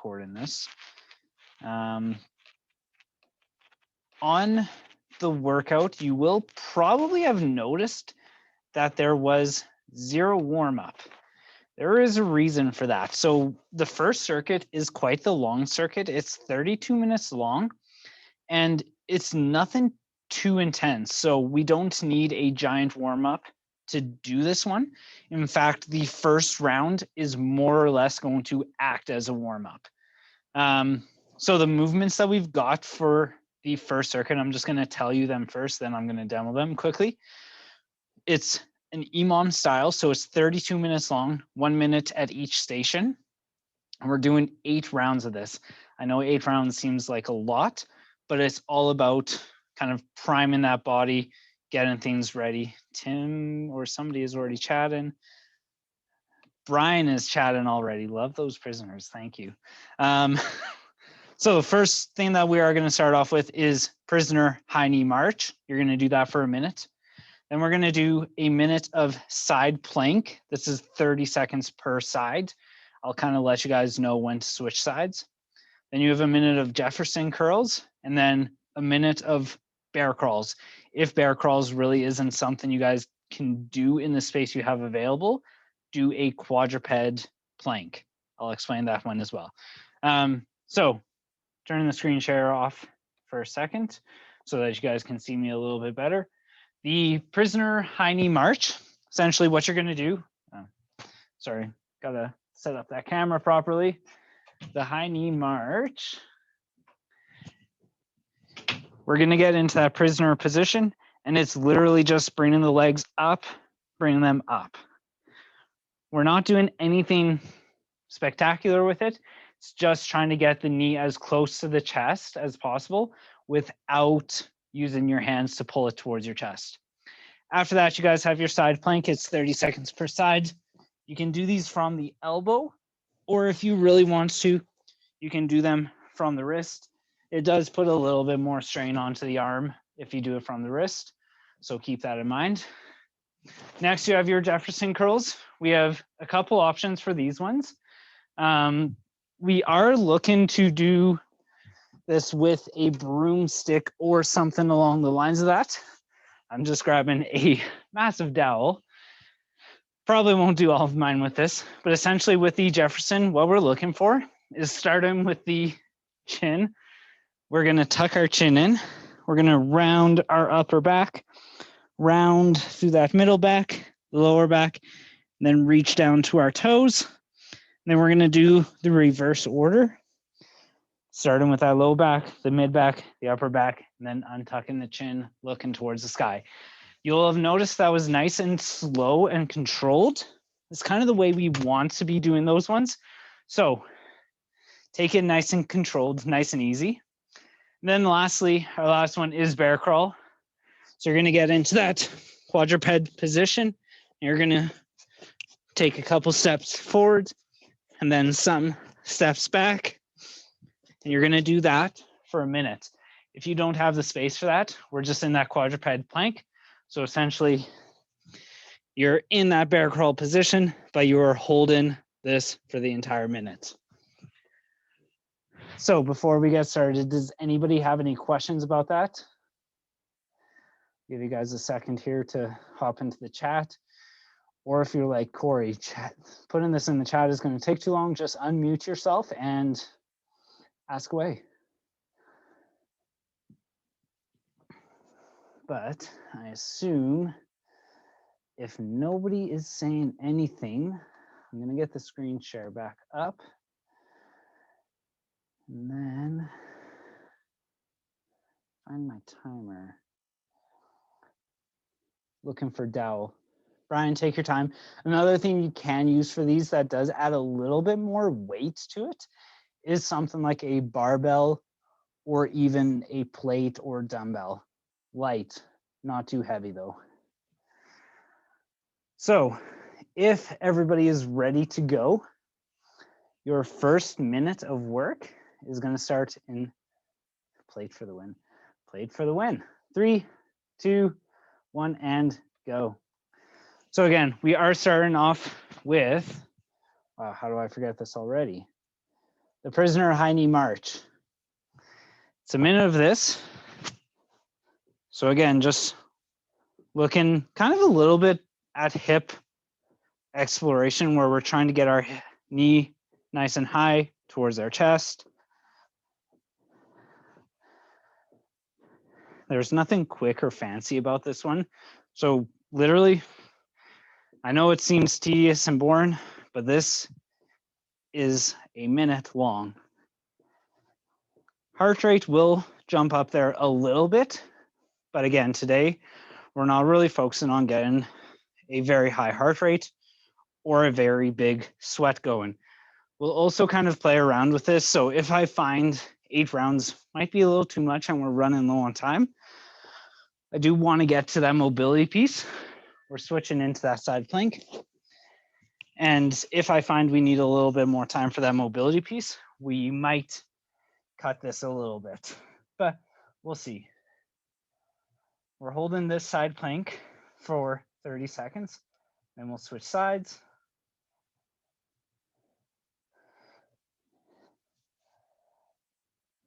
recording this. On the workout, you will probably have noticed that there was 0 warm-up. There is a reason for that. So the first circuit is quite the long circuit. It's 32 minutes long, and it's nothing too intense. So we don't need a giant warm-up to do this one. In fact, the first round is more or less going to act as a warm-up. So the movements that we've got for the first circuit, I'm just going to tell you them first, then I'm going to demo them quickly. It's an EMOM style, so it's 32 minutes long, 1 minute at each station. And we're doing 8 rounds of this. I know 8 rounds seems like a lot, but it's all about kind of priming that body, getting things ready. Tim or somebody is already chatting. Brian is chatting already. Love those prisoners. Thank you. So the first thing that we are going to start off with is prisoner high knee march. You're going to do that for a minute. Then we're going to do a minute of side plank. This is 30 seconds per side. I'll kind of let you guys know when to switch sides. Then you have a minute of Jefferson curls, and then a minute of bear crawls. If bear crawls really isn't something you guys can do in the space you have available, do a quadruped plank. I'll explain that one as well. So turning the screen share off for a second so that you guys can see me a little bit better. The prisoner high knee march, essentially what you're going to do. Sorry, got to set up that camera properly. The high knee march. We're going to get into that prisoner position, and it's literally just bringing the legs up, bringing them up. We're not doing anything spectacular with it. It's just trying to get the knee as close to the chest as possible without using your hands to pull it towards your chest. After that, you guys have your side plank. It's 30 seconds per side. You can do these from the elbow, or if you really want to, you can do them from the wrist. It does put a little bit more strain onto the arm if you do it from the wrist, so keep that in mind. Next, you have your Jefferson curls. We have a couple options for these ones. We are looking to do this with a broomstick or something along the lines of that. I'm just grabbing a massive dowel. Probably won't do all of mine with this, but essentially with the Jefferson, what we're looking for is starting with the chin. We're going to tuck our chin in. We're going to round our upper back, round through that middle back, lower back, and then reach down to our toes. And then we're going to do the reverse order, starting with that low back, the mid back, the upper back, and then untucking the chin, looking towards the sky. You'll have noticed that was nice and slow and controlled. It's kind of the way we want to be doing those ones. So take it nice and controlled, nice and easy. And then lastly, our last one is bear crawl. So you're going to get into that quadruped position. You're going to take a couple steps forward and then some steps back. And you're going to do that for a minute. If you don't have the space for that, we're just in that quadruped plank. So essentially, you're in that bear crawl position, but you are holding this for the entire minute. So before we get started, does anybody have any questions about that? Give you guys a second here to hop into the chat. Or if you're like Cory, putting this in the chat is going to take too long, just unmute yourself and ask away. But I assume if nobody is saying anything, I'm going to get the screen share back up. And then find my timer. Looking for dowel. Brian, take your time. Another thing you can use for these that does add a little bit more weight to it is something like a barbell or even a plate or dumbbell. Light, not too heavy though. So if everybody is ready to go, your first minute of work is going to start in plate for the win. Plate for the win. 3, 2, 1, and go. So again, we are starting off with, how do I forget this already? the prisoner high knee march. It's a minute of this. So again, just looking kind of a little bit at hip exploration where we're trying to get our knee nice and high towards our chest. There's nothing quick or fancy about this one. So literally, I know it seems tedious and boring, but this is a minute long. Heart rate will jump up there a little bit, but again, today, we're not really focusing on getting a very high heart rate or a very big sweat going. We'll also kind of play around with this. So if I find 8 rounds might be a little too much and we're running low on time, I do want to get to that mobility piece. We're switching into that side plank. And if I find we need a little bit more time for that mobility piece, we might cut this a little bit, but we'll see. We're holding this side plank for 30 seconds, and we'll switch sides.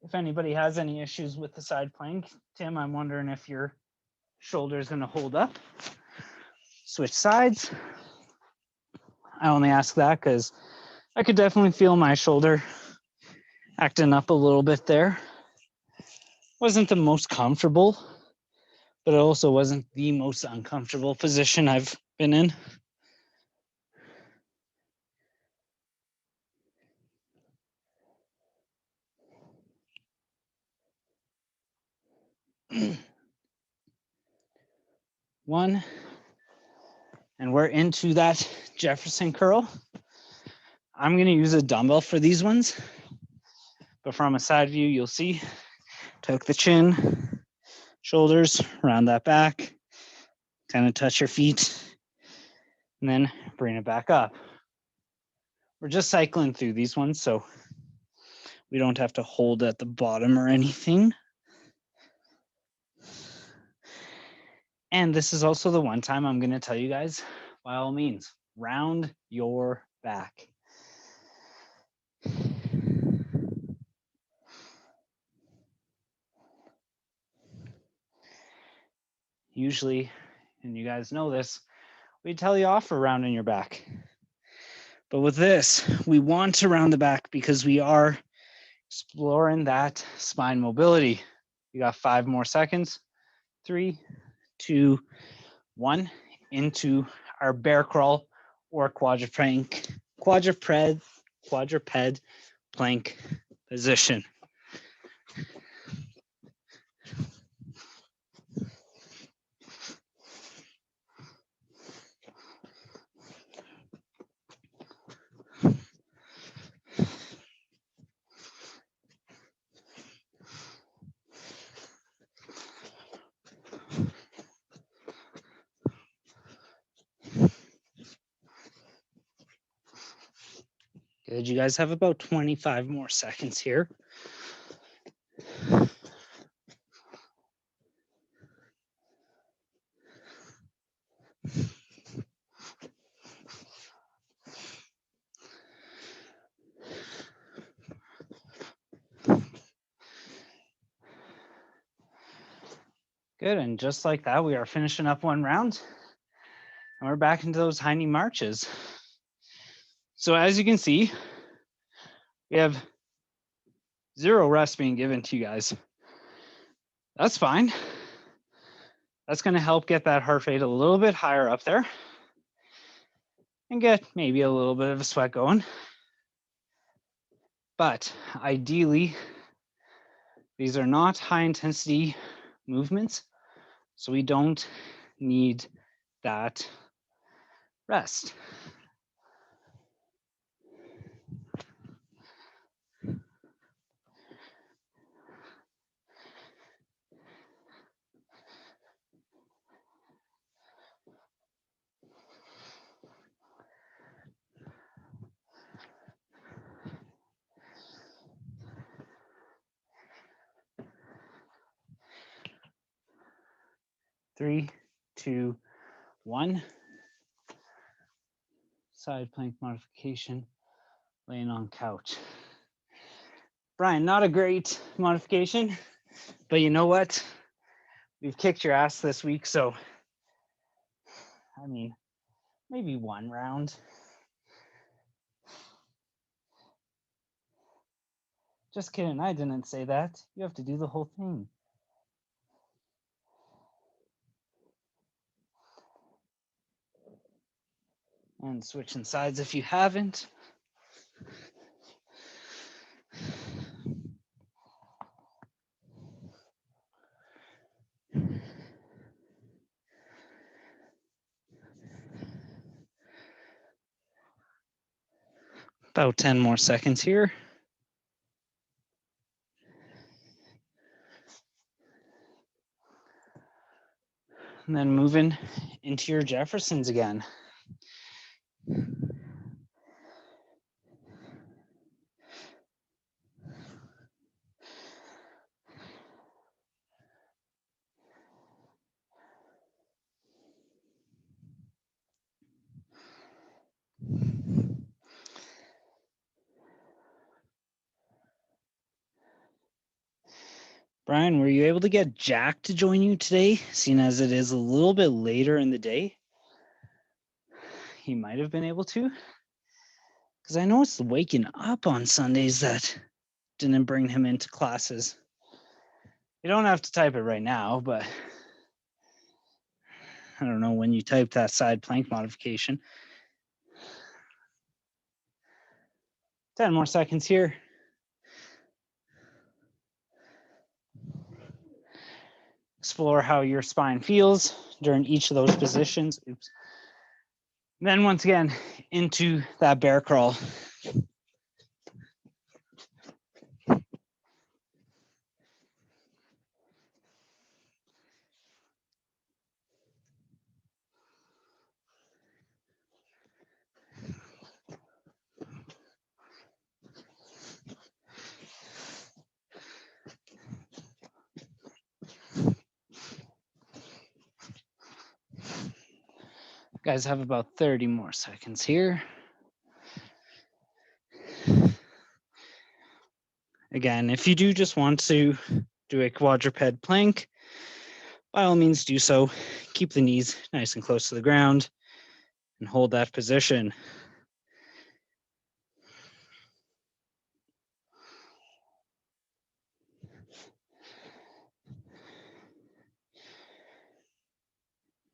If anybody has any issues with the side plank, Tim, I'm wondering if your shoulder is going to hold up. Switch sides. I only ask that because I could definitely feel my shoulder acting up a little bit there. Wasn't the most comfortable, but it also wasn't the most uncomfortable position I've been in. One, and we're into that Jefferson curl. I'm going to use a dumbbell for these ones, but from a side view, you'll see, tuck the chin, shoulders, round that back, kind of touch your feet, and then bring it back up. We're just cycling through these ones, so we don't have to hold at the bottom or anything. And this is also the one time I'm going to tell you guys, by all means, round your back. Usually, and you guys know this, we tell you off for rounding your back. But with this, we want to round the back because we are exploring that spine mobility. You got 5 more seconds. 3, 2, 1, into our bear crawl or quadruped plank position. Good, you guys have about 25 more seconds here. Good, and just like that, we are finishing up one round, and we're back into those high knee marches. So as you can see, we have 0 rest being given to you guys. That's fine. That's going to help get that heart rate a little bit higher up there and get maybe a little bit of a sweat going. But ideally, these are not high intensity movements, so we don't need that rest. Three, 2, 1. Side plank modification, laying on couch. Brian, not a great modification, but you know what? We've kicked your ass this week, so I mean, maybe one round. Just kidding, I didn't say that. You have to do the whole thing. And switching sides if you haven't. About 10 more seconds here. And then moving into your Jeffersons again. Brian, were you able to get Jack to join you today, seeing as it is a little bit later in the day? He might have been able to. Because I know it's the waking up on Sundays that didn't bring him into classes. You don't have to type it right now, but I don't know when you type that side plank modification. 10 more seconds here. Explore how your spine feels during each of those positions. Oops. Then once again, into that bear crawl. Guys have about 30 more seconds here. Again, if you do just want to do a quadruped plank, by all means do so. Keep the knees nice and close to the ground and hold that position.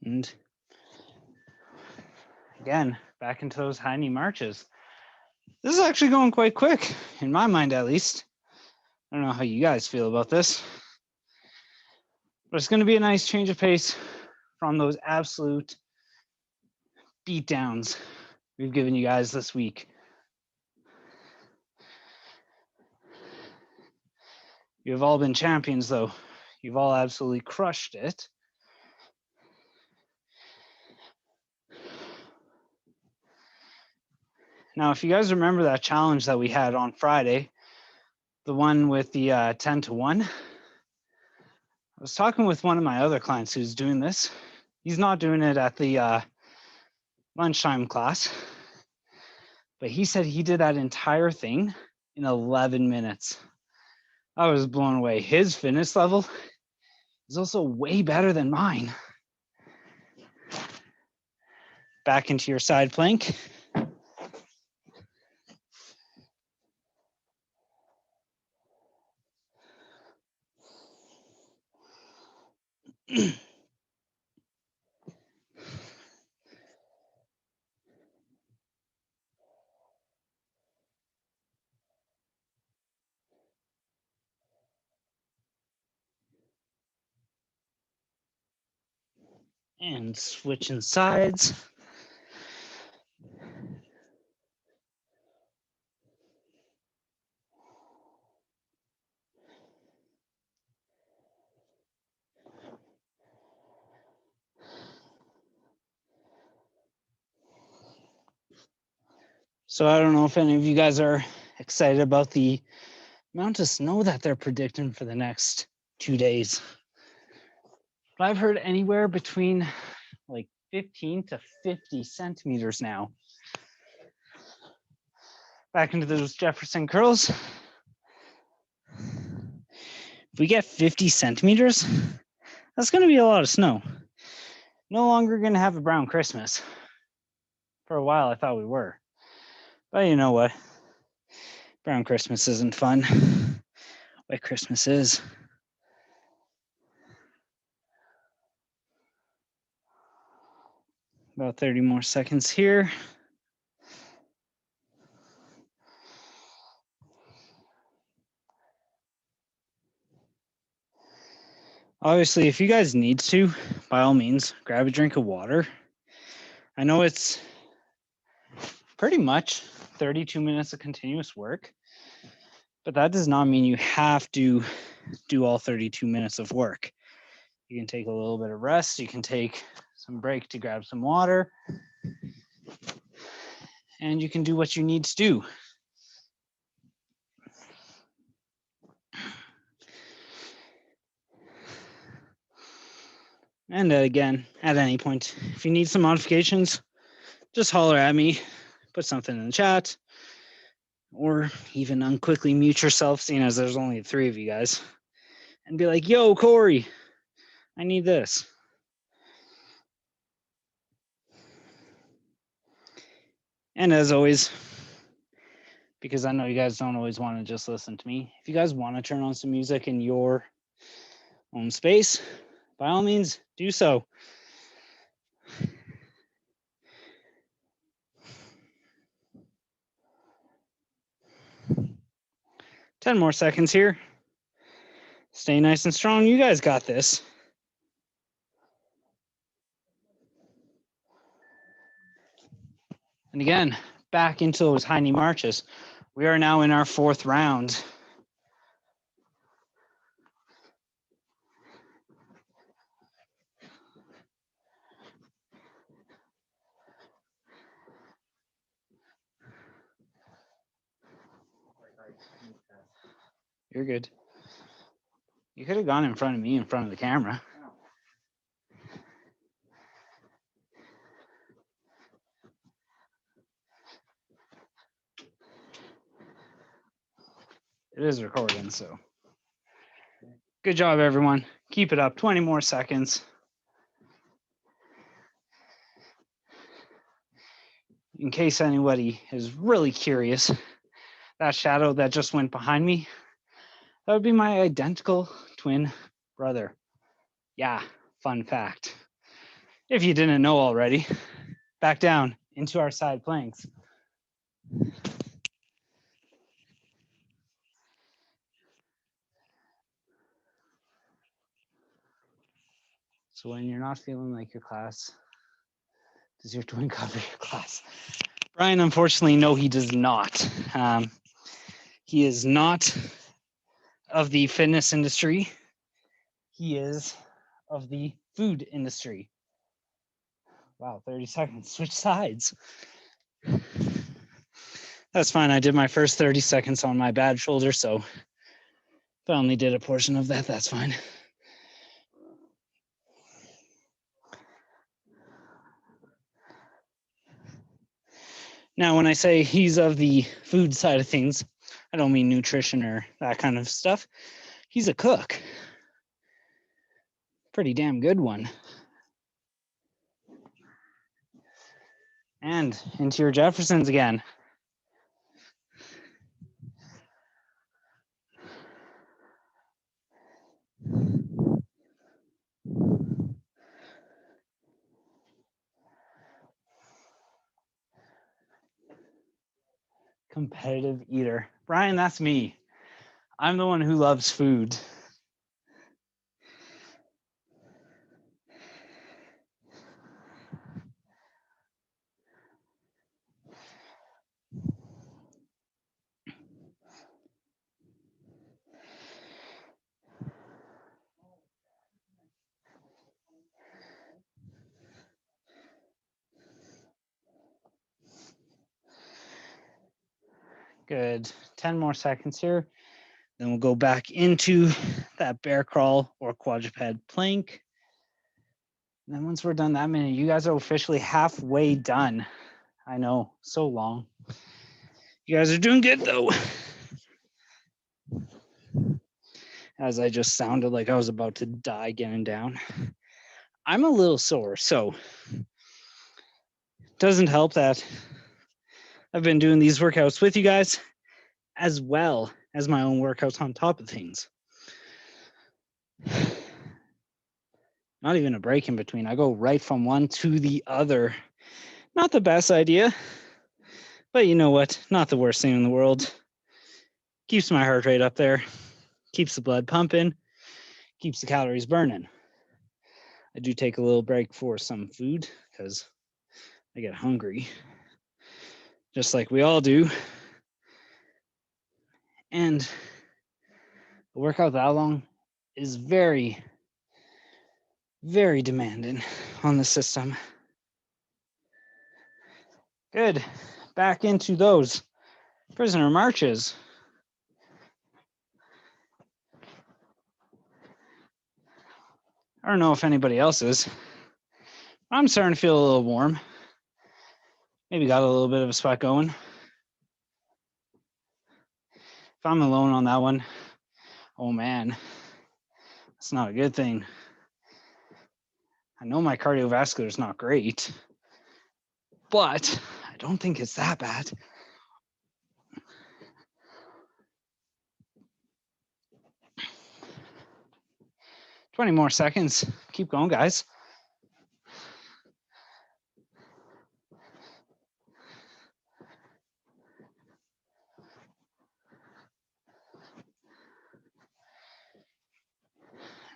And again, back into those high knee marches. This is actually going quite quick, in my mind at least. I don't know how you guys feel about this, but it's going to be a nice change of pace from those absolute beatdowns we've given you guys this week. You've all been champions, though. You've all absolutely crushed it. Now, if you guys remember that challenge that we had on Friday, the one with the 10 to 1, I was talking with one of my other clients who's doing this. He's not doing it at the lunchtime class, but he said he did that entire thing in 11 minutes. I was blown away. His fitness level is also way better than mine. Back into your side plank. And switching sides. So I don't know if any of you guys are excited about the amount of snow that they're predicting for the next 2 days. But I've heard anywhere between like 15 to 50 centimeters now. Back into those Jefferson curls. If we get 50 centimeters, that's going to be a lot of snow. No longer going to have a brown Christmas. For a while, I thought we were. But you know what? Brown Christmas isn't fun. White Christmas is. About 30 more seconds here. Obviously, if you guys need to, by all means, grab a drink of water. I know it's pretty much 32 minutes of continuous work, but that does not mean you have to do all 32 minutes of work. You can take a little bit of rest. You can take some break to grab some water, and you can do what you need to do. And again, at any point, if you need some modifications, just holler at me, put something in the chat, or even unquickly mute yourself, seeing as there's only 3 of you guys, and be like, yo, Cory, I need this. And as always, because I know you guys don't always want to just listen to me, if you guys want to turn on some music in your own space, by all means, do so. Ten more seconds here. Stay nice and strong. You guys got this. And again, back into those high knee marches. We are now in our 4th round. You're good. You could have gone in front of me, in front of the camera. It is recording, so. Good job, everyone. Keep it up. 20 more seconds. In case anybody is really curious, that shadow that just went behind me, that would be my identical twin brother. Yeah, fun fact. If you didn't know already, back down into our side planks. So when you're not feeling like your class, does your twin cover your class? Brian, unfortunately, no, he does not. He is not of the fitness industry. He is of the food industry. Wow, 30 seconds. Switch sides. That's fine. I did my first 30 seconds on my bad shoulder, so if I only did a portion of that, that's fine. Now, when I say he's of the food side of things, I don't mean nutrition or that kind of stuff. He's a cook. Pretty damn good one. And into your Jeffersons again. Competitive eater. Brian, that's me. I'm the one who loves food. Good. 10 more seconds here. Then we'll go back into that bear crawl or quadruped plank. And then once we're done that minute, you guys are officially halfway done. I know, so long. You guys are doing good though. And as I just sounded like I was about to die getting down. I'm a little sore, so it doesn't help that I've been doing these workouts with you guys as well as my own workouts on top of things. Not even a break in between. I go right from one to the other. Not the best idea, but you know what? Not the worst thing in the world. Keeps my heart rate up there, keeps the blood pumping, keeps the calories burning. I do take a little break for some food because I get hungry, just like we all do. And a workout that long is very, very demanding on the system. Good. Back into those prisoner marches. I don't know if anybody else is. I'm starting to feel a little warm. Maybe got a little bit of a sweat going. If I'm alone on that one, oh man, that's not a good thing. I know my cardiovascular is not great, but I don't think it's that bad. "20 more seconds. Keep going, guys."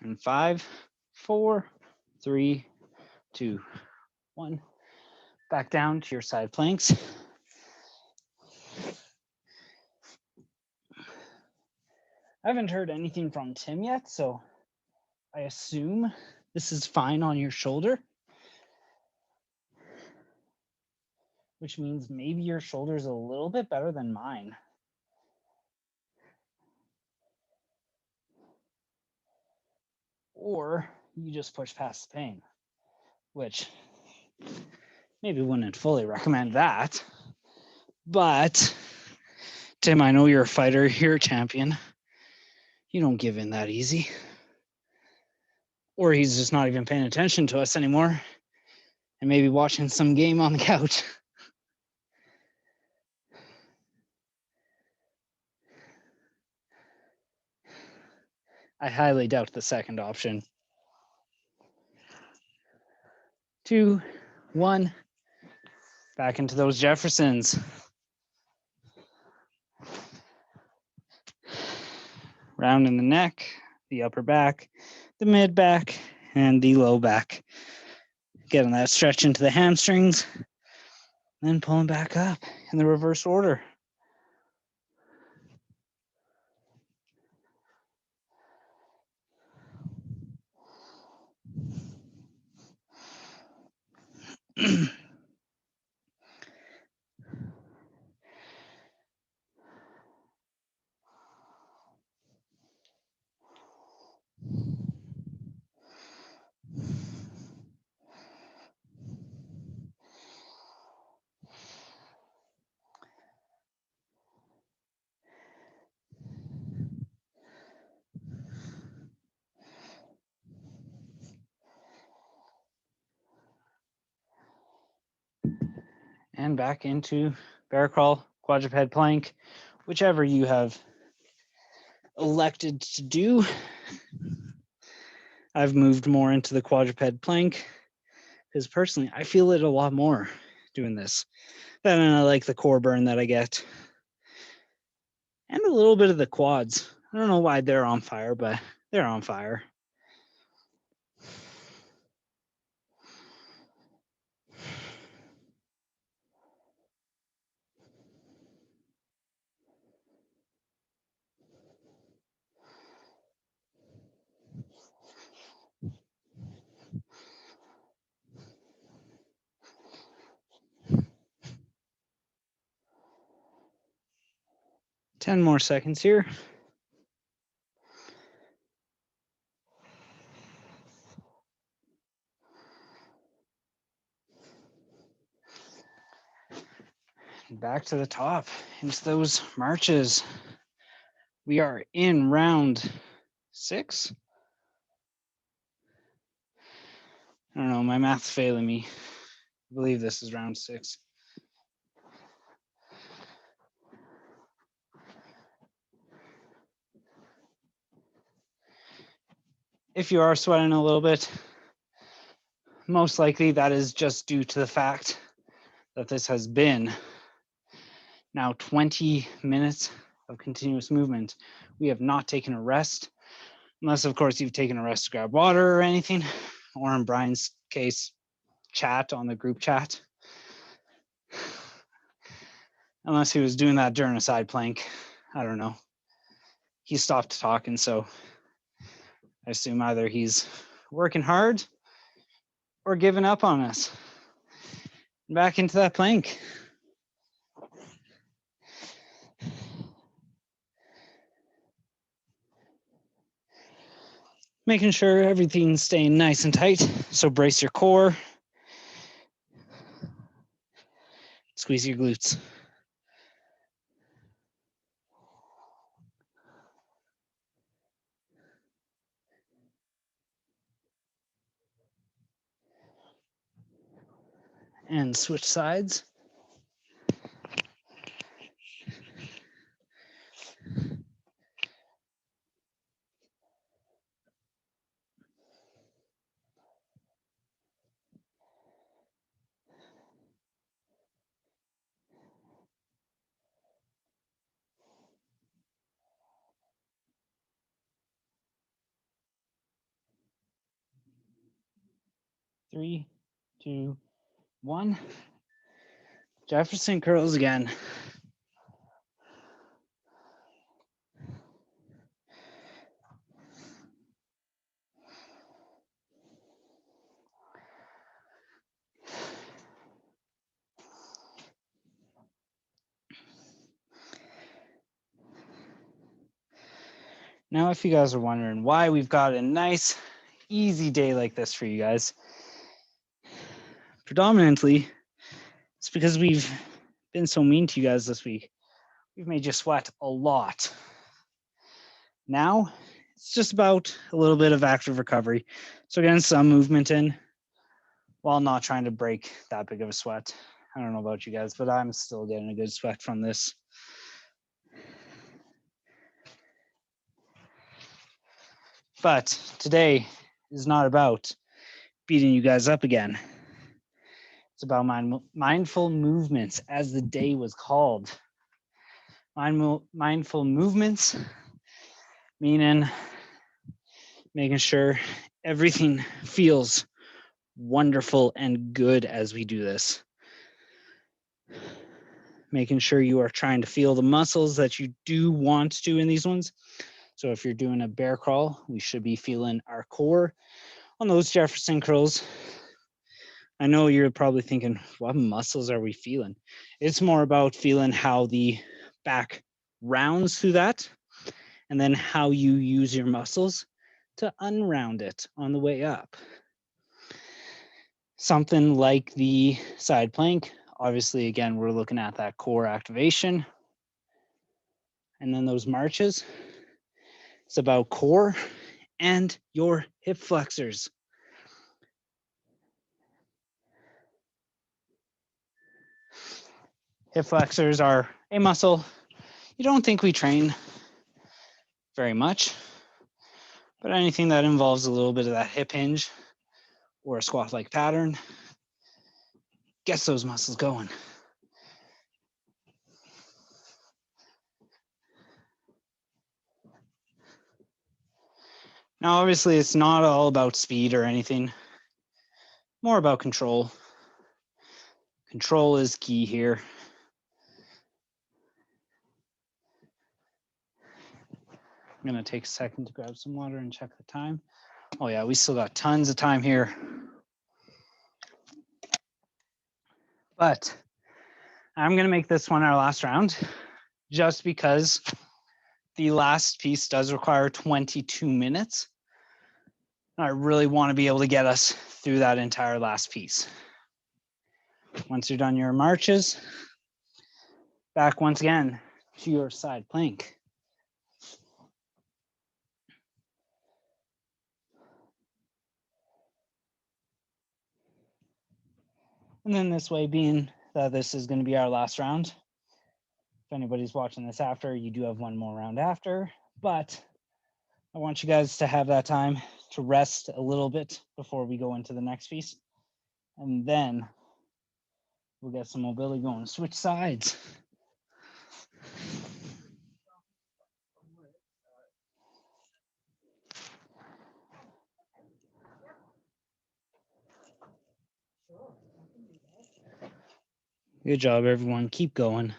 And 5, 4, 3, 2, 1. Back down to your side planks. I haven't heard anything from Tim yet, so I assume this is fine on your shoulder, which means maybe your shoulder is a little bit better than mine. Or you just push past the pain, which maybe wouldn't fully recommend that. But Tim, I know you're a fighter, you're a champion. You don't give in that easy. Or he's just not even paying attention to us anymore and maybe watching some game on the couch. I highly doubt the second option. 2, 1. Back into those Jeffersons. Rounding the neck, the upper back, the mid back, and the low back. Getting that stretch into the hamstrings, then pulling back up in the reverse order. And back into bear crawl, quadruped plank, whichever you have elected to do. I've moved more into the quadruped plank because personally I feel it a lot more doing this. Then I like the core burn that I get. And a little bit of the quads. I don't know why they're on fire, but they're on fire. Ten more seconds here. Back to the top into those marches. We are in round 6. I don't know, my math's failing me. I believe this is round 6. If you are sweating a little bit, most likely that is just due to the fact that this has been now 20 minutes of continuous movement. We have not taken a rest, unless of course you've taken a rest to grab water or anything, or in Brian's case, chat on the group chat. Unless he was doing that during a side plank. I don't know. He stopped talking, so I assume either he's working hard or giving up on us. Back into that plank. Making sure everything's staying nice and tight. So brace your core. Squeeze your glutes. And switch sides. Three, 2, 1. Jefferson curls again. Now, if you guys are wondering why we've got a nice, easy day like this for you guys, predominantly, it's because we've been so mean to you guys this week. We've made you sweat a lot. Now, it's just about a little bit of active recovery. So getting some movement in while not trying to break that big of a sweat. I don't know about you guys, but I'm still getting a good sweat from this. But today is not about beating you guys up again. It's about mindful movements, as the day was called. Mindful movements, meaning making sure everything feels wonderful and good as we do this. Making sure you are trying to feel the muscles that you do want to in these ones. So if you're doing a bear crawl, we should be feeling our core on those Jefferson curls. I know you're probably thinking, what muscles are we feeling? It's more about feeling how the back rounds through that, and then how you use your muscles to unround it on the way up. Something like the side plank. Obviously, again, we're looking at that core activation. And then those marches. It's about core and your hip flexors. Hip flexors are a muscle you don't think we train very much, but anything that involves a little bit of that hip hinge or a squat-like pattern gets those muscles going. Now, obviously, it's not all about speed or anything, more about control. Control is key here. I'm gonna take a second to grab some water and check the time. Oh yeah, we still got tons of time here. But I'm gonna make this one our last round, just because the last piece does require 22 minutes. I really want to be able to get us through that entire last piece. Once you're done your marches, back once again to your side plank. And then this way, being that this is going to be our last round, if anybody's watching this after, you do have one more round after, but I want you guys to have that time to rest a little bit before we go into the next piece. And then we'll get some mobility going. Switch sides. Good job, everyone. Keep going.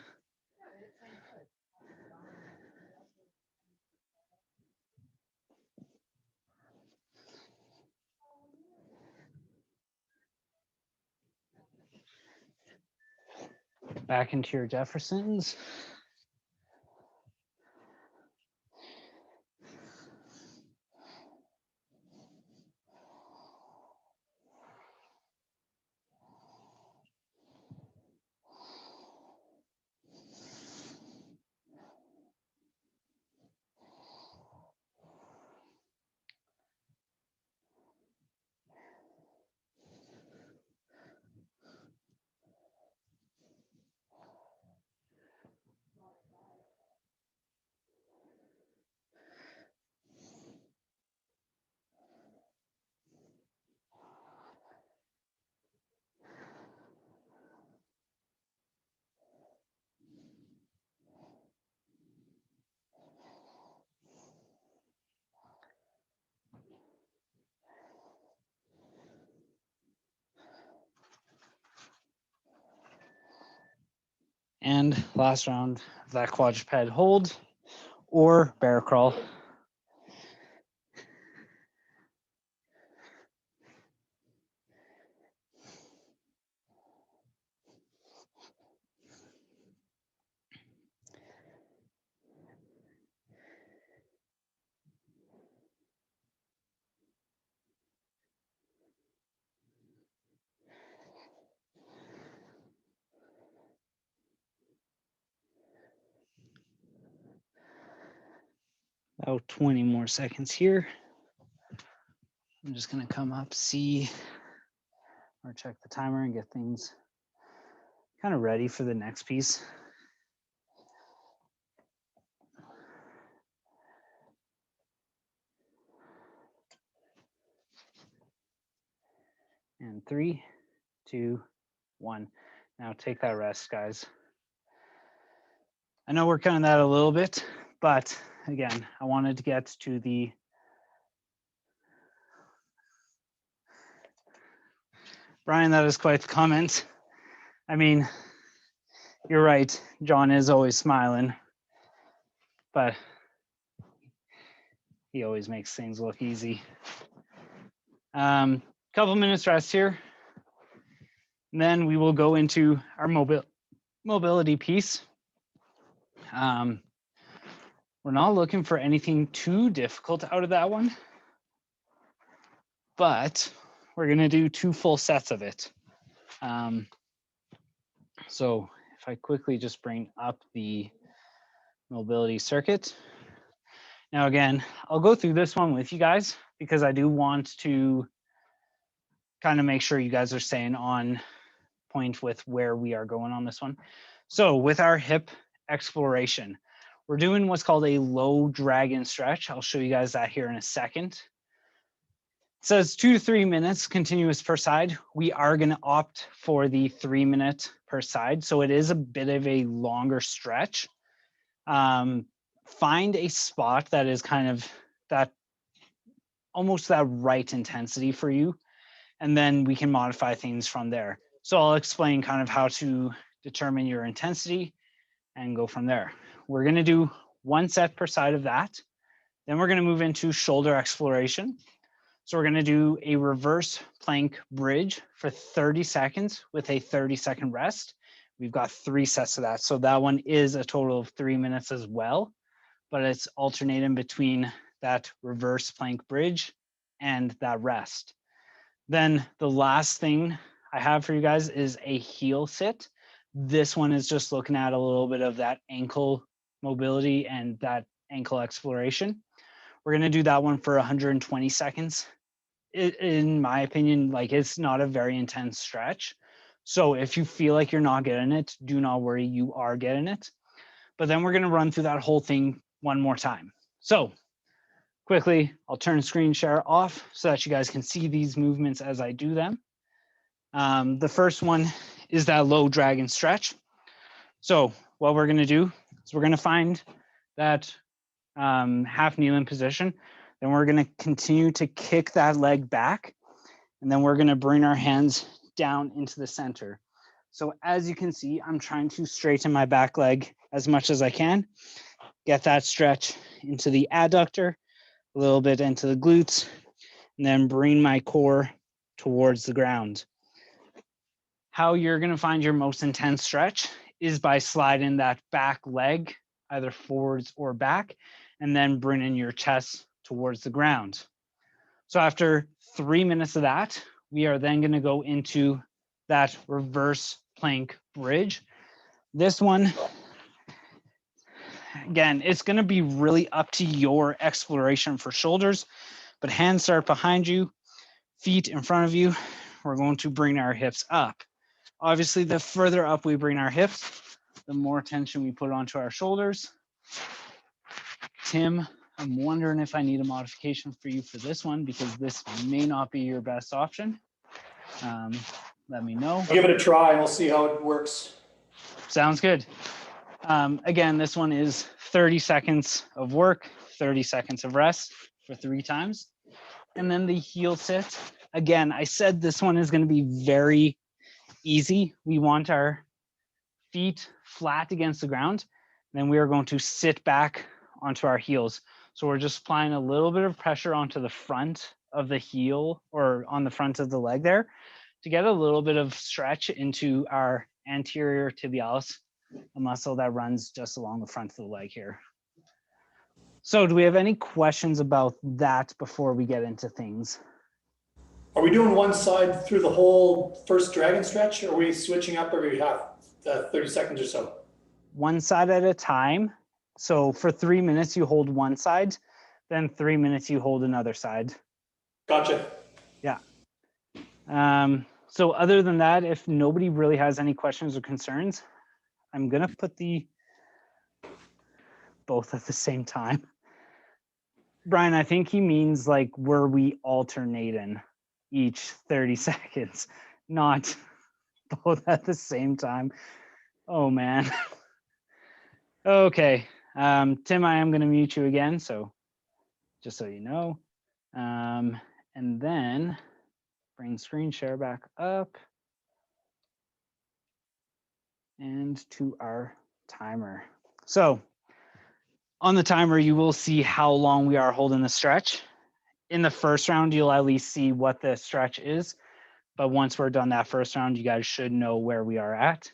Back into your Jeffersons. And last round of that quadruped hold or bear crawl. About 20 more seconds here. I'm just going to come up, see, or check the timer and get things kind of ready for the next piece. And 3, 2, 1. Now take that rest, guys. I know we're cutting that a little bit, but again, I wanted to get to the Brian, that is quite the comment. I mean, you're right. John is always smiling, but he always makes things look easy. Couple minutes rest here. And then we will go into our mobility piece. We're not looking for anything too difficult out of that one, but we're gonna do 2 full sets of it. So if I quickly just bring up the mobility circuit. Now again, I'll go through this one with you guys because I do want to kind of make sure you guys are staying on point with where we are going on this one. So with our hip exploration, we're doing what's called a low dragon stretch. I'll show you guys that here in a second. It says 2 to 3 minutes continuous per side. We are going to opt for the 3 minute per side. So it is a bit of a longer stretch. Find a spot that is kind of that almost that right intensity for you, and then we can modify things from there. So I'll explain kind of how to determine your intensity and go from there. We're going to do 1 set per side of that. Then we're going to move into shoulder exploration. So we're going to do a reverse plank bridge for 30 seconds with a 30-second rest. We've got 3 sets of that. So that one is a total of 3 minutes as well, but it's alternating between that reverse plank bridge and that rest. Then the last thing I have for you guys is a heel sit. This one is just looking at a little bit of that ankle mobility and that ankle exploration. We're going to do that one for 120 seconds. In my opinion, like it's not a very intense stretch. So if you feel like you're not getting it, do not worry, you are getting it. But then we're gonna run through that whole thing one more time. So quickly, I'll turn screen share off so that you guys can see these movements as I do them. The first one is that low drag and stretch. So what we're gonna do is we're gonna find that half kneeling position. Then we're gonna continue to kick that leg back. And then we're gonna bring our hands down into the center. So as you can see, I'm trying to straighten my back leg as much as I can, get that stretch into the adductor, a little bit into the glutes, and then bring my core towards the ground. How you're gonna find your most intense stretch is by sliding that back leg either forwards or back, and then bringing your chest towards the ground. So after 3 minutes of that, we are then gonna go into that reverse plank bridge. This one, again, it's gonna be really up to your exploration for shoulders, but hands start behind you, feet in front of you. We're going to bring our hips up. Obviously, the further up we bring our hips, the more tension we put onto our shoulders. Tim, I'm wondering if I need a modification for you for this one because this may not be your best option. Let me know. I'll give it a try and we'll see how it works. Sounds good. Again, this one is 30 seconds of work, 30 seconds of rest for 3 times. And then the heel sit. Again, I said this one is going to be very easy. We want our feet flat against the ground. Then we are going to sit back onto our heels. So we're just applying a little bit of pressure onto the front of the heel or on the front of the leg there to get a little bit of stretch into our anterior tibialis, a muscle that runs just along the front of the leg here. So do we have any questions about that before we get into things? Are we doing one side through the whole first dragon stretch, or are we switching up every half, 30 seconds or so? One side at a time. So for 3 minutes, you hold one side, then 3 minutes, you hold another side. Gotcha. Yeah. So other than that, if nobody really has any questions or concerns, I'm gonna put the both at the same time. Brian, I think he means like were we alternating each 30 seconds, not both at the same time. Oh man. Okay. Tim, I am gonna mute you again, so just so you know. And then bring screen share back up and to our timer. So on the timer, you will see how long we are holding the stretch. In the first round, you'll at least see what the stretch is. But once we're done that first round, you guys should know where we are at.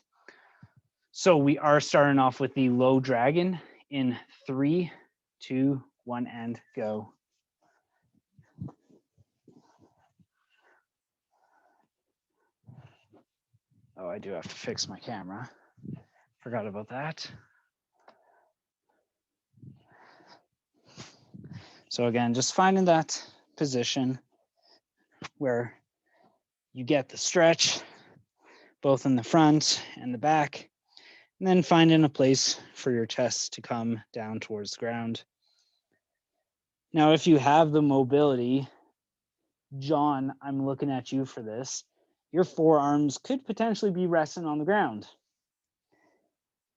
So we are starting off with the low dragon in 3, 2, 1, and go. Oh, I do have to fix my camera. Forgot about that. So again, just finding that position where you get the stretch, both in the front and the back, and then finding a place for your chest to come down towards the ground. Now, if you have the mobility, John, I'm looking at you for this, your forearms could potentially be resting on the ground.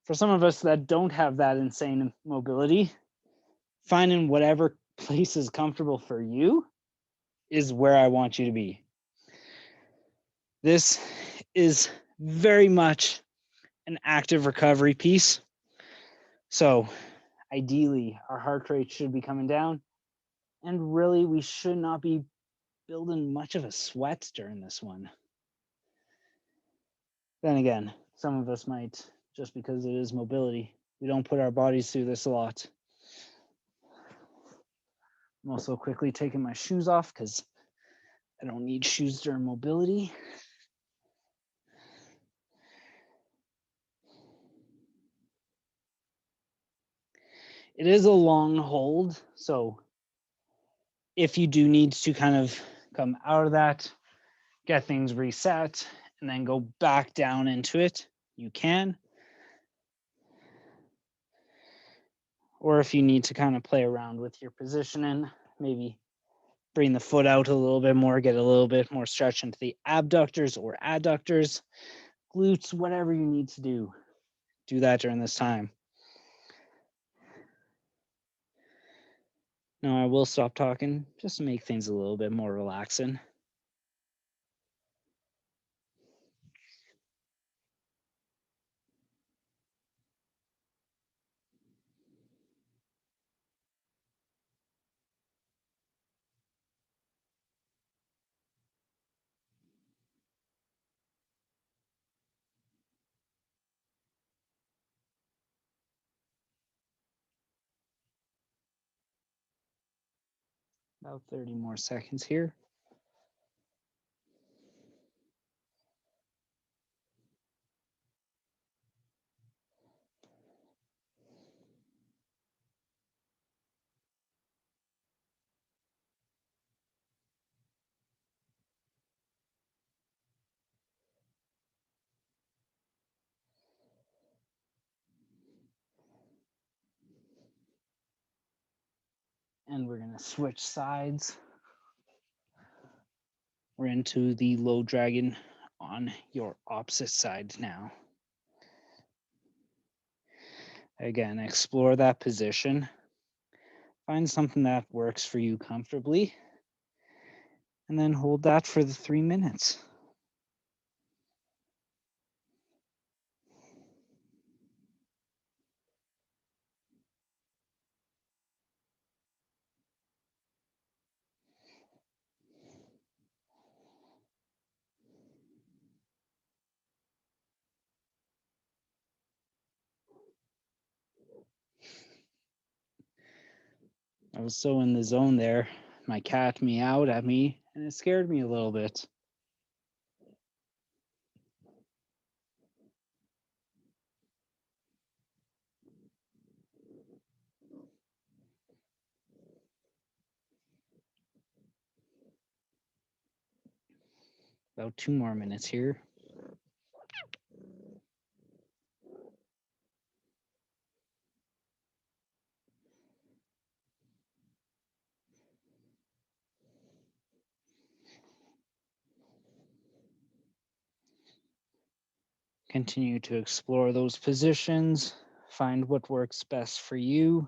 For some of us that don't have that insane mobility, finding whatever place is comfortable for you is where I want you to be. This is very much an active recovery piece. So ideally, our heart rate should be coming down. And really, we should not be building much of a sweat during this one. Then again, some of us might, just because it is mobility. We don't put our bodies through this a lot. I'm also quickly taking my shoes off because I don't need shoes during mobility. It is a long hold, so if you do need to kind of come out of that, get things reset, and then go back down into it, you can. Or if you need to kind of play around with your positioning, maybe bring the foot out a little bit more, get a little bit more stretch into the abductors or adductors, glutes, whatever you need to do. Do that during this time. Now I will stop talking just to make things a little bit more relaxing. About 30 more seconds here. And we're gonna switch sides. We're into the low dragon on your opposite side now. Again, explore that position. Find something that works for you comfortably. And then hold that for the 3 minutes. I was so in the zone there. My cat meowed at me and it scared me a little bit. About 2 more minutes here. Continue to explore those positions. Find what works best for you.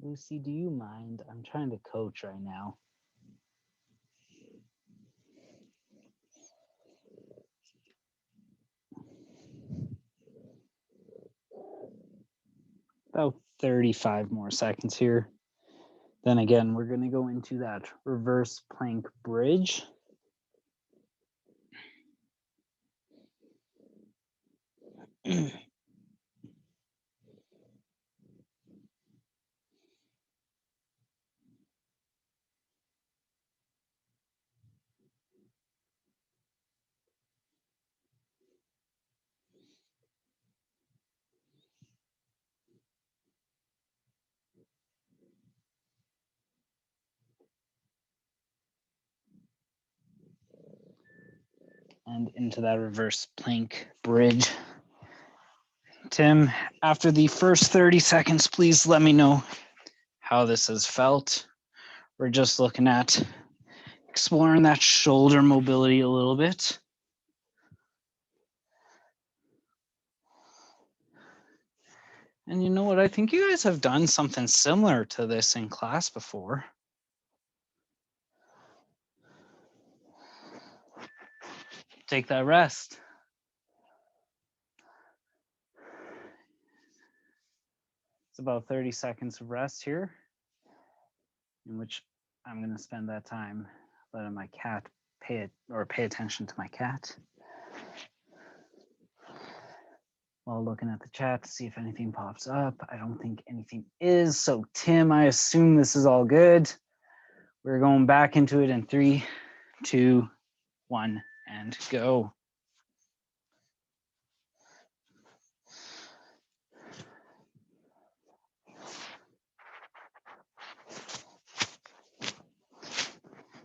Lucy, do you mind? I'm trying to coach right now. About 35 more seconds here. Then again, we're going to go into that reverse plank bridge. And into that reverse plank bridge. Tim, after the first 30 seconds, please let me know how this has felt. We're just looking at exploring that shoulder mobility a little bit. And you know what? I think you guys have done something similar to this in class before. Take that rest. about 30 seconds of rest here, in which I'm going to spend that time letting my cat pay attention to my cat, while looking at the chat to see if anything pops up. I don't think anything is. So Tim, I assume this is all good. We're going back into it in 3, 2, 1, and go.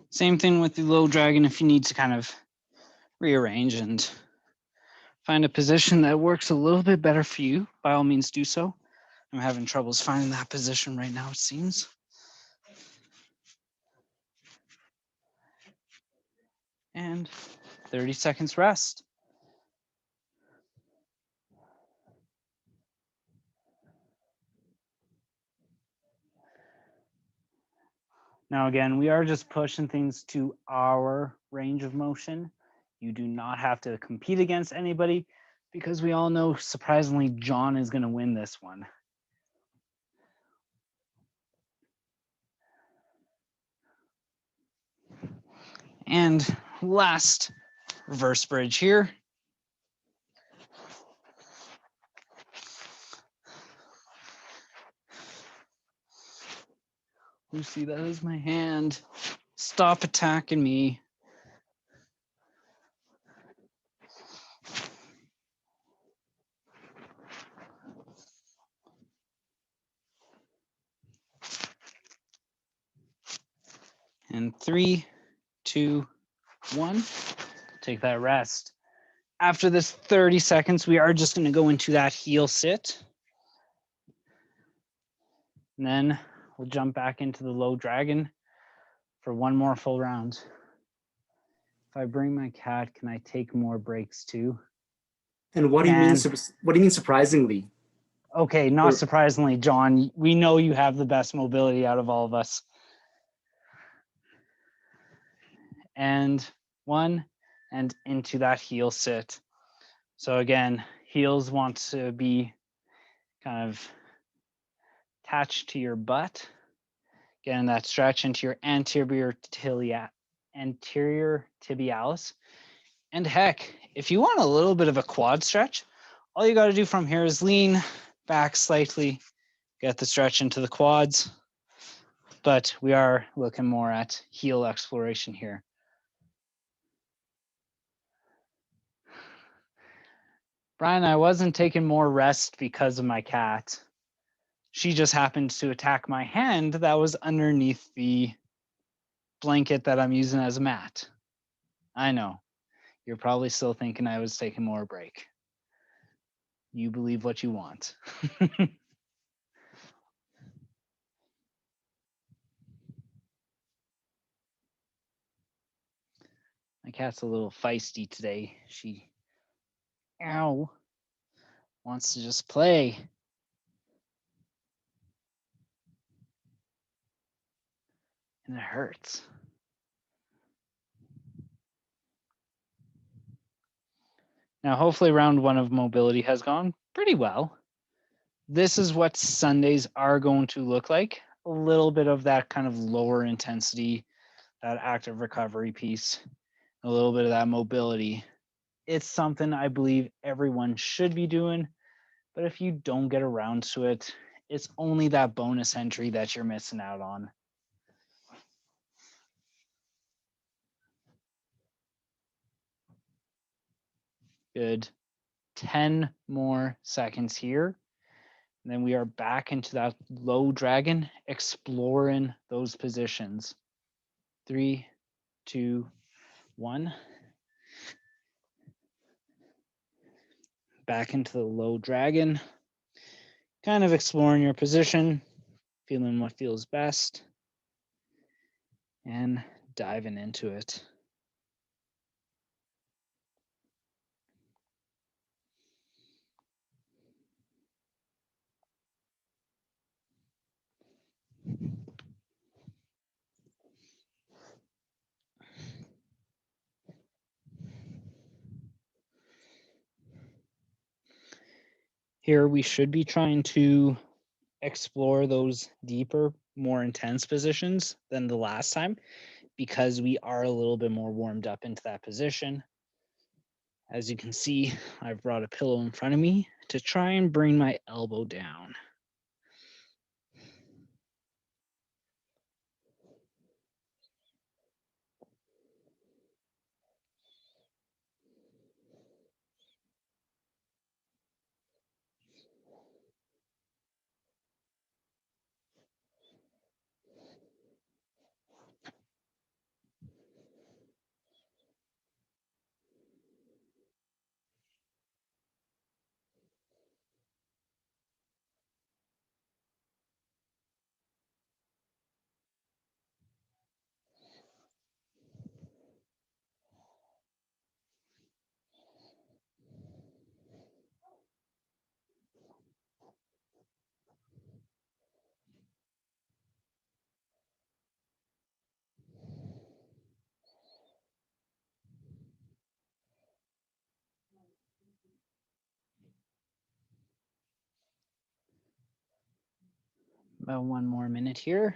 Same thing with the low dragon. If you need to kind of rearrange and find a position that works a little bit better for you, by all means do so. I'm having troubles finding that position right now, it seems. And 30 seconds rest. Now, again, we are just pushing things to our range of motion. You do not have to compete against anybody, because we all know, surprisingly, John is going to win this one. And last reverse bridge here. Lucy, that is my hand. Stop attacking me. And 3, 2, 1. Take that rest. After this 30 seconds, we are just going to go into that heel sit. And then we'll jump back into the low dragon for one more full round. If I bring my cat, can I take more breaks too? And what do you mean surprisingly? Okay, not surprisingly, John. We know you have the best mobility out of all of us. And 1, and into that heel sit. So again, heels want to be kind of attached to your butt. Getting that stretch into your anterior tibialis. And heck, if you want a little bit of a quad stretch, all you got to do from here is lean back slightly, get the stretch into the quads. But we are looking more at heel exploration here. Brian, I wasn't taking more rest because of my cat. She just happened to attack my hand that was underneath the blanket that I'm using as a mat. I know. You're probably still thinking I was taking more break. You believe what you want. My cat's a little feisty today. She, wants to just play. And it hurts. Now, hopefully round 1 of mobility has gone pretty well. This is what Sundays are going to look like. A little bit of that kind of lower intensity, that active recovery piece, a little bit of that mobility. It's something I believe everyone should be doing, but if you don't get around to it, it's only that bonus entry that you're missing out on. Good. 10 more seconds here. And then we are back into that low dragon, exploring those positions. 3, 2, 1. Back into the low dragon. Kind of exploring your position, feeling what feels best, and diving into it. Here we should be trying to explore those deeper, more intense positions than the last time because we are a little bit more warmed up into that position. As you can see, I've brought a pillow in front of me to try and bring my elbow down. About 1 more minute here.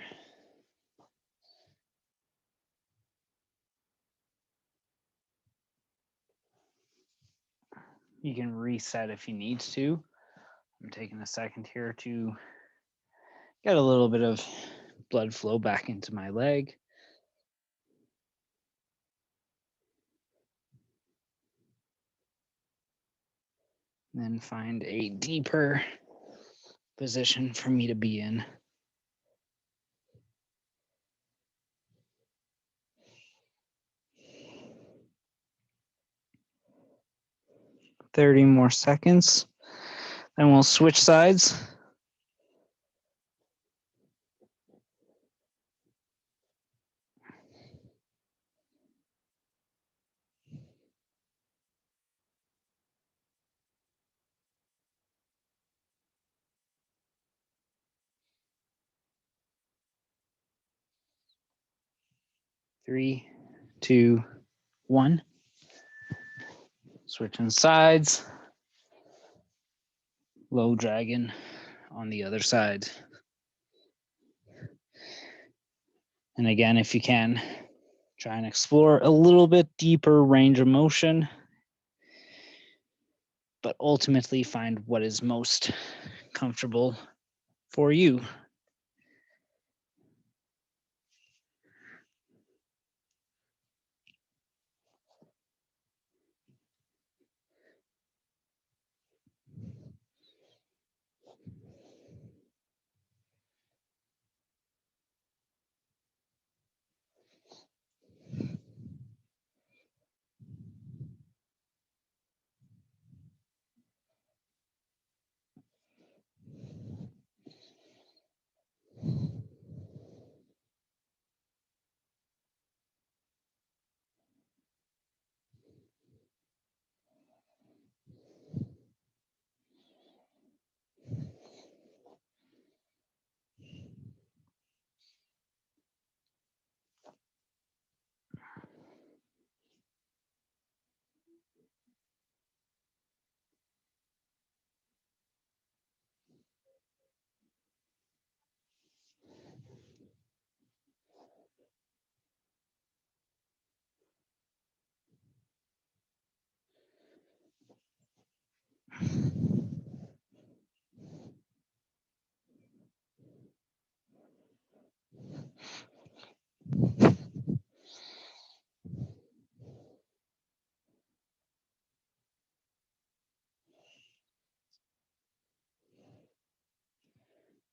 You can reset if you need to. I'm taking a second here to get a little bit of blood flow back into my leg. Then find a deeper position for me to be in. "30 more seconds. Then we'll switch sides. Three, two, one. Switching sides. Low dragon on the other side. And again, if you can, try and explore a little bit deeper range of motion, but ultimately find what is most comfortable for you.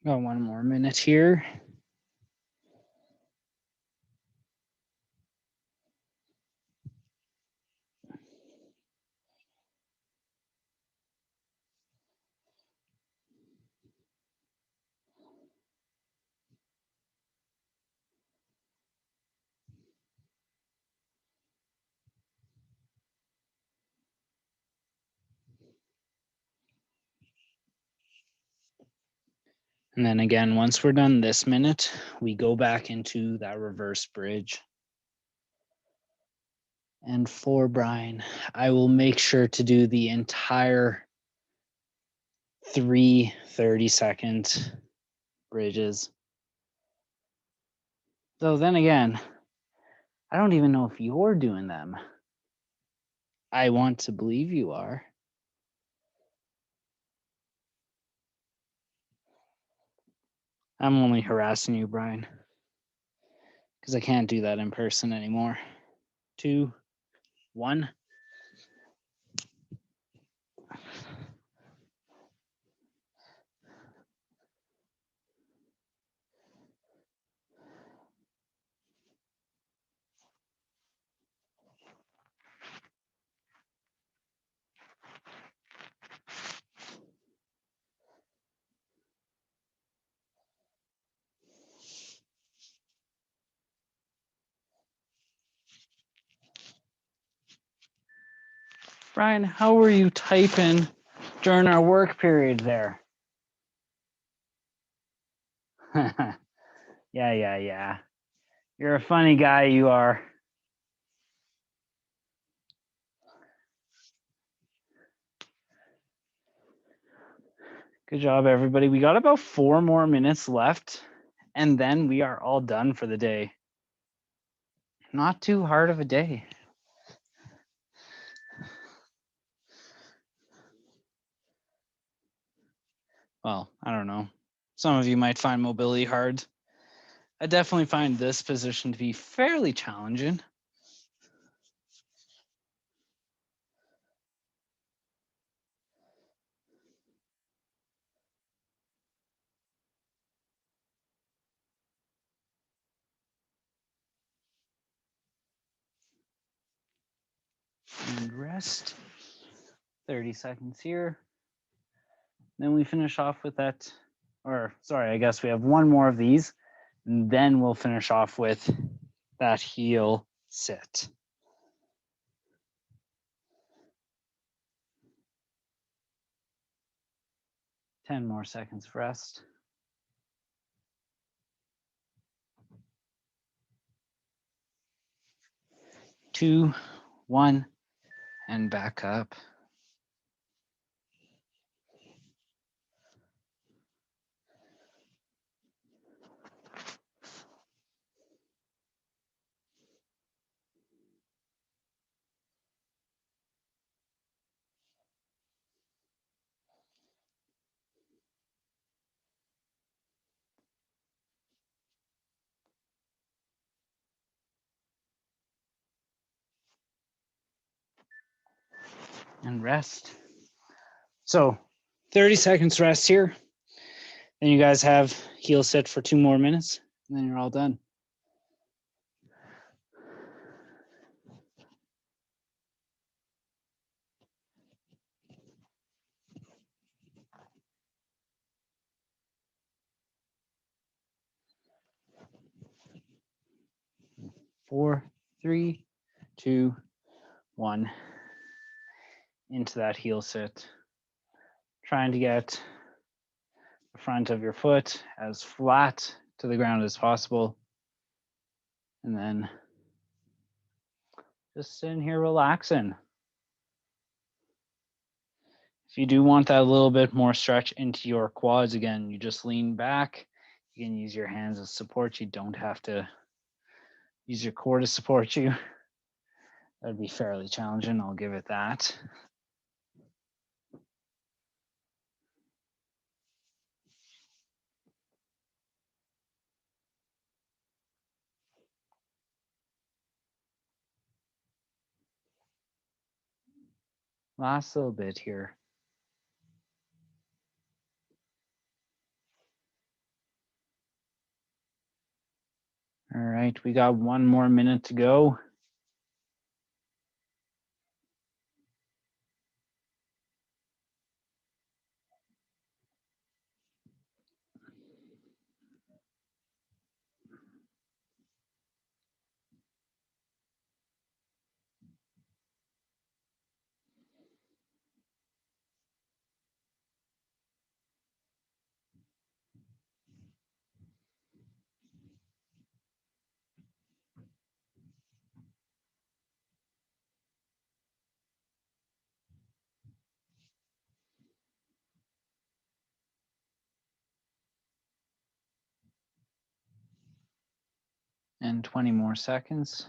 Got 1 more minute here. And then again, once we're done this minute, we go back into that reverse bridge. And for Brian, I will make sure to do the entire 3 30-second bridges. Though then again, I don't even know if you're doing them. I want to believe you are. I'm only harassing you, Brian, because I can't do that in person anymore. 2, 1. Brian, how were you typing during our work period there? Yeah. You're a funny guy, you are. Good job, everybody. We got about 4 more minutes left, and then we are all done for the day. Not too hard of a day. Well, I don't know. Some of you might find mobility hard. I definitely find this position to be fairly challenging. And rest. 30 seconds here. Then we finish off with that, or sorry, I guess we have 1 more of these, and then we'll finish off with that heel sit. 10 more seconds of rest. 2, 1, and back up. And rest. So 30 seconds rest here. Then you guys have heel sit for 2 more minutes, and then you're all done. Four, 3, 2, 1. Into that heel sit. Trying to get the front of your foot as flat to the ground as possible. And then just sitting here relaxing. If you do want that little bit more stretch into your quads, again, you just lean back. You can use your hands as support. You don't have to use your core to support you. That'd be fairly challenging, I'll give it that. Last little bit here. All right, we got 1 more minute to go. And 20 more seconds.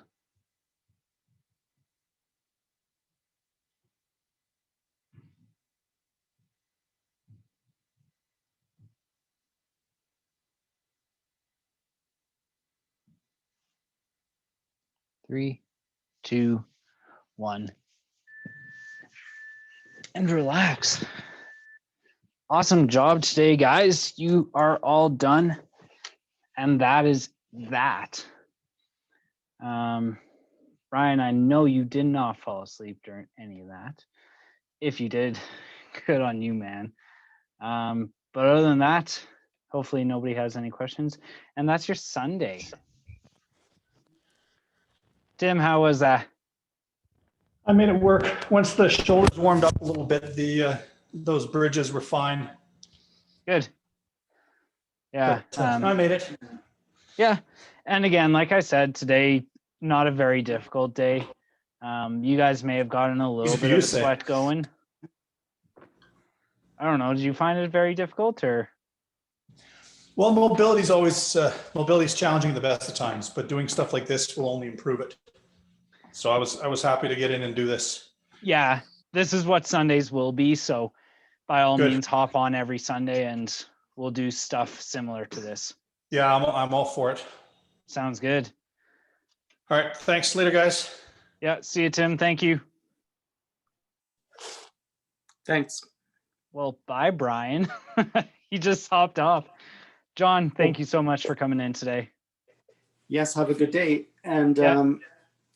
Three, two, one. And relax. Awesome job today, guys. You are all done. And that is that. Ryan, I know you did not fall asleep during any of that. If you did, good on you, man. But other than that, hopefully nobody has any questions. And that's your Sunday. Tim, how was that? I made it work. Once the shoulders warmed up a little bit, those bridges were fine. Good. Yeah. But, I made it. Yeah. And again, like I said, today, not a very difficult day. You guys may have gotten a little Easy for bit you of to say. sweat going. I don't know. Did you find it very difficult or? Well, mobility's challenging the best of times, but doing stuff like this will only improve it. So I was happy to get in and do this. Yeah, this is what Sundays will be. So by all Good. means, hop on every Sunday and we'll do stuff similar to this. Yeah, I'm all for it. Sounds good. All right. Thanks. Later, guys. Yeah. See you, Tim. Thank you. Thanks. Well, bye, Brian. He just hopped off. John, thank you so much for coming in today. Yes, have a good day. And Yeah.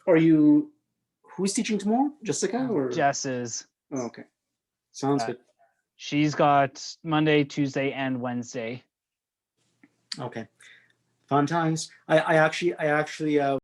who's teaching tomorrow? Jessica or? Jess is. Oh, okay. Sounds good. She's got Monday, Tuesday, and Wednesday. Okay. Fun times. I actually